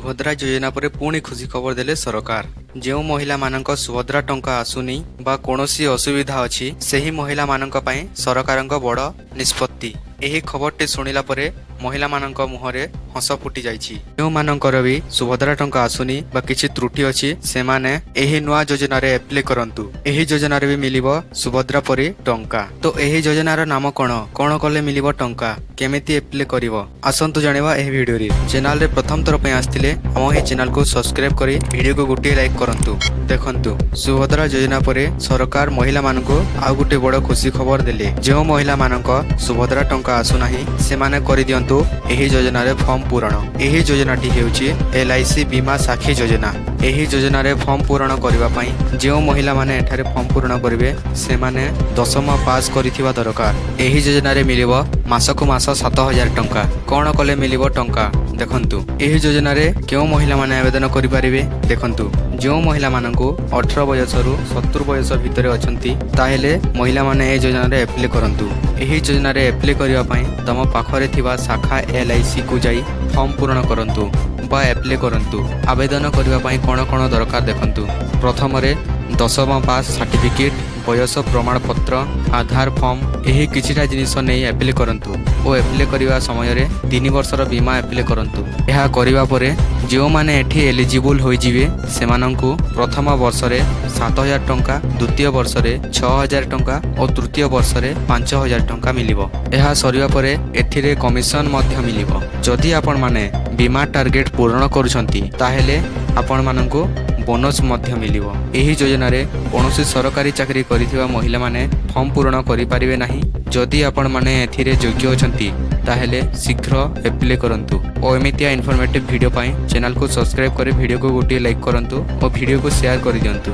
सुभद्रा योजना पर पुणी खुशी खबर देले सरकार। जो महिला मानक सुभद्रा टंका आसुनी बा कोनोसी असुविधा अछि सेही महिला मानक पई सरकारक बड़ निष्पत्ति। एही खबरटी सुनिला परे महिला मानक मुहरे हस फुटी जाइछि। जो मानकर भी सुभद्रा टंका आसुनी बा किछि त्रुटि अछि सेमाने एही नुआ योजना रे एप्लाई करंतु। एही योजना रे भी मिलिबो सुभद्रा परी टंका। तो एही योजनार नाम कोन कले मिलिबो टंका केमिति एप्लाई करिवो आसंतु जानिबा एही वीडियो रे। चैनल रे प्रथम थर पे आस्थिले हम एही चैनल को सब्सक्राइब करी वीडियो को गोटे लाइक करंतु। देखंतु सुभद्रा योजना परे सरकार महिला मानको आ गोटे बड़ खुशी खबर देले। जो महिला मानक सुभद्रा टंका आसु नाही सेमाने करि दियंतु एही योजना रे फॉर्म पूरण। एही योजनाटी हेउची LIC बीमा साखी योजना। एही योजना रे फॉर्म पूरण करिवा पई जो महिला माने एठारे फॉर्म पूरण करिवे सेमाने 10मा पास करिथिबा दरकार। एही योजना रे मिलिबो मासको मास 7000 टंका। कोन कले मिलिबो टंका देखंतु। एही योजना रे केउ महिला माने आवेदन करि पारिबे देखंतु। जो महिला माननकु 18 बयस रु 70 बयस भितरे अछंती ताहेले महिला माने ए योजना रे एप्लाई करंतु। एही योजना रे एप्लाई करिवा पई तम पाखरे थिबा शाखा LIC को जाई फॉर्म पूरण करंतु बा एप्लाई करंतु। आवेदन करिवा पई कोन दरकार देखंतु। प्रथम रे 10मा पास सर्टिफिकेट, बयस प्रमाण पत्र, आधार फॉर्म एही किछिटा जिनिस नै एप्लाई करंतु ओ एप्लाई करिवा समय रे 3 वर्षर बीमा एप्लाई करंतु। एहा करिवा परे जो माने एठी एलिजिबल होई जिवे सेमानंकु प्रथम वर्ष रे 7000 टंका, द्वितीय वर्ष रे 6000 टंका और तृतीय वर्ष रे 5000 टंका मिलिबो। एहा सरिवा परे एथिरे कमिशन मध्य मिलिबो। जदि आपण माने बीमा टार्गेट पूर्ण करूछंती ताहेले आपण मानंकु बोनस मध्य मिलिबो। एही योजना रे कोनोसी सरकारी चाकरी करिथिबा महिला माने फॉर्म पूर्ण करि पारिबे नाही। जदि आपण माने एथिरे योग्य अछंती ताहेले शीघ्र एप्लाई करंतु। ओ एमितिया इन्फॉर्मेटिव वीडियो पाई चैनल को सब्सक्राइब करे वीडियो को गोटे लाइक करंतु और वीडियो को शेयर कर दियंतु।